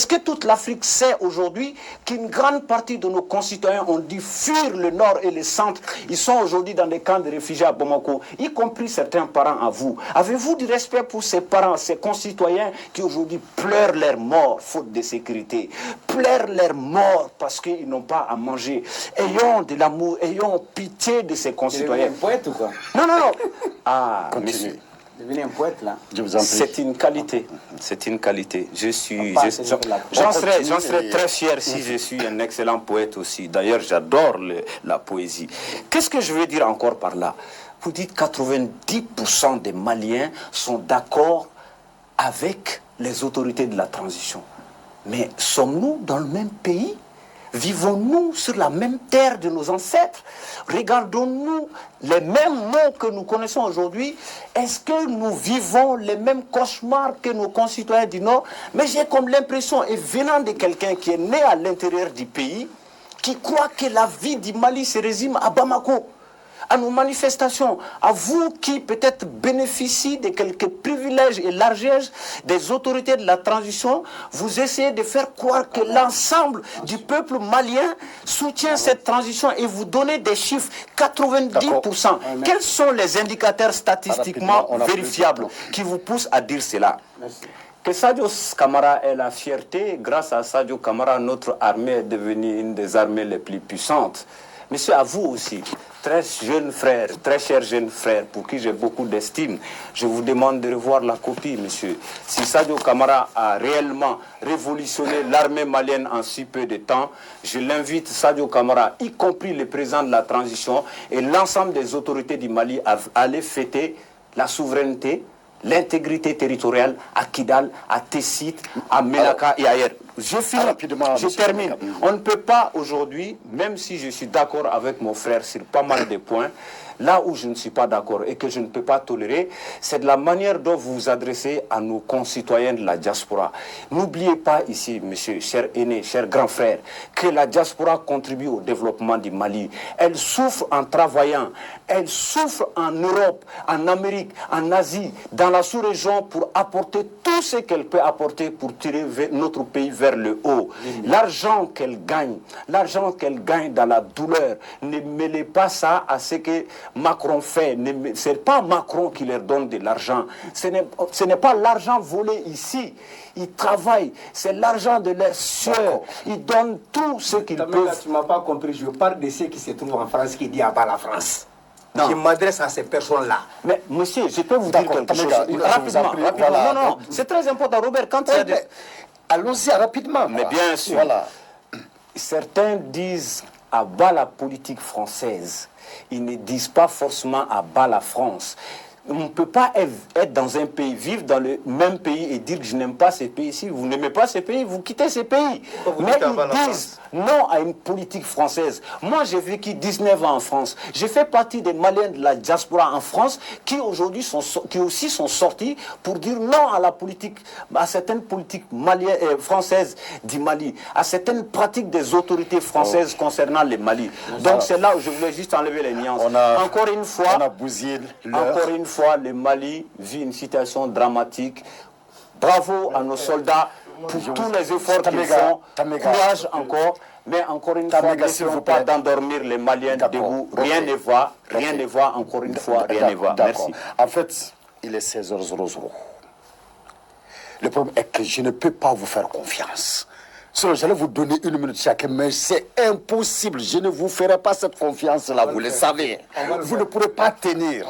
Est-ce que toute l'Afrique sait aujourd'hui qu'une grande partie de nos concitoyens ont dû fuir le nord et le centre? Ils sont aujourd'hui dans des camps de réfugiés à Bamako, y compris certains parents à vous. Avez-vous du respect pour ces parents, ces concitoyens qui aujourd'hui pleurent leur mort faute de sécurité, pleurent leur mort parce qu'ils n'ont pas à manger? Ayons de l'amour, ayons pitié de ces concitoyens. Un poète ou quoi? Non. Ah, monsieur. Devenez un poète là. C'est une qualité. C'est une qualité. J'en serais très fier si je suis un excellent poète aussi. D'ailleurs, j'adore la poésie. Qu'est-ce que je veux dire encore par là? Vous dites 90% des Maliens sont d'accord avec les autorités de la transition. Mais sommes-nous dans le même pays? Vivons-nous sur la même terre de nos ancêtres? Regardons-nous les mêmes mots que nous connaissons aujourd'hui? Est-ce que nous vivons les mêmes cauchemars que nos concitoyens du Nord? Mais j'ai comme l'impression, et venant de quelqu'un qui est né à l'intérieur du pays, qui croit que la vie du Mali se résume à Bamako, à nos manifestations, à vous qui peut-être bénéficiez de quelques privilèges et largesses des autorités de la transition, vous essayez de faire croire que l'ensemble du peuple malien soutient cette transition et vous donnez des chiffres 90%. Quels sont les indicateurs statistiquement vérifiables qui vous poussent à dire cela? Merci. Que Sadio Camara ait la fierté, grâce à Sadio Camara, notre armée est devenue une des armées les plus puissantes. Monsieur, à vous aussi, très jeune frère, très cher jeune frère, pour qui j'ai beaucoup d'estime, je vous demande de revoir la copie, monsieur. Si Sadio Camara a réellement révolutionné l'armée malienne en si peu de temps, je l'invite, Sadio Camara, y compris le président de la transition et l'ensemble des autorités du Mali, à aller fêter la souveraineté, l'intégrité territoriale à Kidal, à Tessit, à Menaka et ailleurs. Je finis, je termine. On ne peut pas aujourd'hui, même si je suis d'accord avec mon frère sur pas mal de points, là où je ne suis pas d'accord et que je ne peux pas tolérer, c'est de la manière dont vous vous adressez à nos concitoyens de la diaspora. N'oubliez pas ici, monsieur, cher aîné, cher grand frère, que la diaspora contribue au développement du Mali. Elle souffre en travaillant, elle souffre en Europe, en Amérique, en Asie, dans la sous-région pour apporter tout ce qu'elle peut apporter pour tirer notre pays vers le haut. L'argent qu'elle gagne dans la douleur, ne mêlez pas ça à ce que Macron fait. Ce n'est pas Macron qui leur donne de l'argent. Ce n'est pas l'argent volé ici. Ils travaillent. C'est l'argent de leur sueur. Ils donnent tout ce qu'ils peuvent. Tu ne m'as pas compris. Je parle de ceux qui se trouvent en France, qui disent à bas la France. Non. Je m'adresse à ces personnes-là. Mais monsieur, je peux vous dire quelque chose. Rapidement. Voilà. Non, c'est très important. Robert, quand il y a des... Allons-y rapidement. Mais bien sûr. Voilà. Certains disent à bas la politique française. Ils ne disent pas forcément à bas la France. On ne peut pas être dans un pays, vivre dans le même pays et dire que je n'aime pas ces pays. Si vous n'aimez pas ces pays, vous quittez ces pays. Mais ils disent non à une politique française. Moi, j'ai vécu 19 ans en France. J'ai fait partie des Maliens de la diaspora en France qui aujourd'hui qui aussi sont sortis pour dire non à la politique, à certaines politiques françaises du Mali, à certaines pratiques des autorités françaises concernant le Mali. Donc c'est là où je voulais juste enlever les nuances. Encore une fois, le Mali vit une situation dramatique. Bravo à nos soldats pour tous les efforts qu'ils font. Courage encore. Mais encore une fois, n'essayons pas d'endormir les Maliens debout. Rien ne va, encore une fois, rien ne va. Merci. En fait, il est 16h00. Le problème est que je ne peux pas vous faire confiance. Sinon, j'allais vous donner 1 minute chacun, mais c'est impossible. Je ne vous ferai pas cette confiance-là, vous le savez. Vous ne pourrez pas tenir.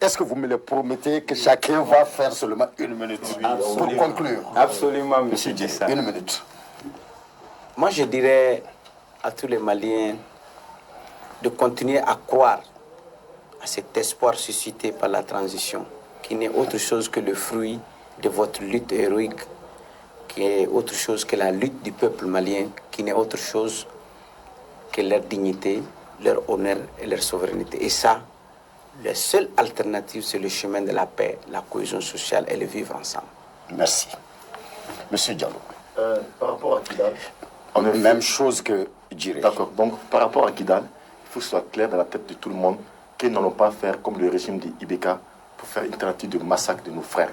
Est-ce que vous me le promettez que chacun va faire seulement 1 minute pour conclure? Absolument, monsieur Dissa. 1 minute. Moi, je dirais à tous les Maliens de continuer à croire à cet espoir suscité par la transition, qui n'est autre chose que le fruit de votre lutte héroïque, qui est autre chose que la lutte du peuple malien, qui n'est autre chose que leur dignité, leur honneur et leur souveraineté. Et ça, la seule alternative, c'est le chemin de la paix, la cohésion sociale et le vivre ensemble. Merci. Monsieur Diallo. Par rapport à Kidal, même chose que Djiré. D'accord. Donc, par rapport à Kidal, il faut que ce soit clair dans la tête de tout le monde qu'ils n'allons pas faire comme le régime d'Ibeka pour faire une tentative de massacre de nos frères.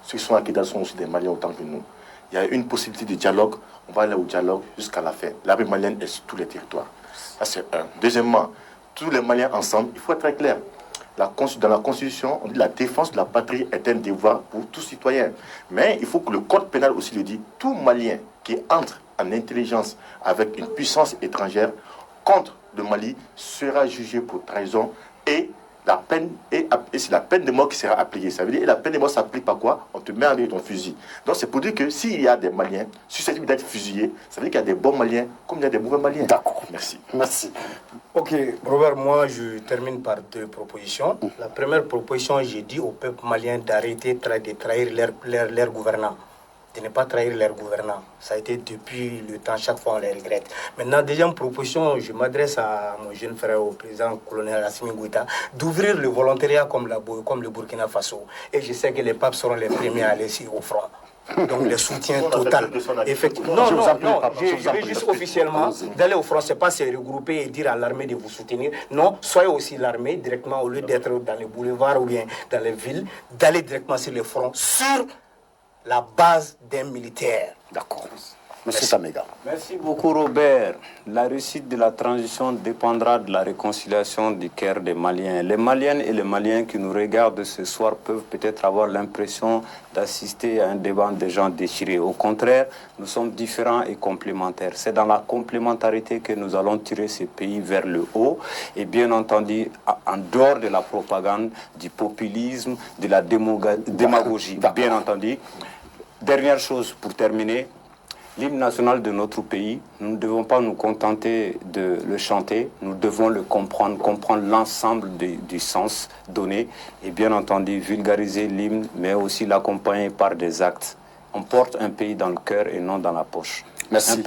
ceux qui sont à Kidal sont aussi des Maliens autant que nous. Il y a une possibilité de dialogue, on va aller au dialogue jusqu'à la fin. L'armée malienne est sur tous les territoires. Ça, c'est un. Deuxièmement, tous les Maliens ensemble, il faut être très clair. Dans la Constitution, on dit que la défense de la patrie est un devoir pour tout citoyen. Mais il faut que le code pénal aussi le dise. Tout Malien qui entre en intelligence avec une puissance étrangère contre le Mali sera jugé pour trahison et c'est la peine de mort qui sera appliquée. Ça veut dire, et la peine de mort s'applique par quoi? On te met en lieu ton fusil. Donc c'est pour dire que s'il y a des Maliens susceptibles d'être fusillés, ça veut dire qu'il y a des bons Maliens comme il y a des mauvais Maliens. D'accord. Merci. Merci. Ok, Robert, moi je termine par 2 propositions. La première proposition, j'ai dit au peuple malien d'arrêter de trahir leur gouvernants, de ne pas trahir leur gouvernants. Ça a été depuis le temps, chaque fois on les regrette. Maintenant, deuxième proposition, je m'adresse à mon jeune frère, au président colonel Assimi Goïta, d'ouvrir le volontariat comme le Burkina Faso. Et je sais que les papes seront les premiers à aller au front. Donc le soutien total. Effectivement. Non, je vais juste officiellement d'aller au front, c'est pas se regrouper et dire à l'armée de vous soutenir. Non, soyez aussi l'armée directement, au lieu d'être dans les boulevards ou bien dans les villes, d'aller directement sur le front, sur la base d'un militaire. D'accord. Monsieur Samega. Merci beaucoup Robert. La réussite de la transition dépendra de la réconciliation du cœur des Maliens. Les Maliennes et les Maliens qui nous regardent ce soir peuvent peut-être avoir l'impression d'assister à un débat des gens déchirés. Au contraire, nous sommes différents et complémentaires. C'est dans la complémentarité que nous allons tirer ces pays vers le haut et bien entendu en dehors de la propagande, du populisme, de la démagogie. Bien entendu. Dernière chose pour terminer. L'hymne national de notre pays, nous ne devons pas nous contenter de le chanter, nous devons le comprendre l'ensemble du sens donné et bien entendu vulgariser l'hymne, mais aussi l'accompagner par des actes. On porte un pays dans le cœur et non dans la poche. Merci.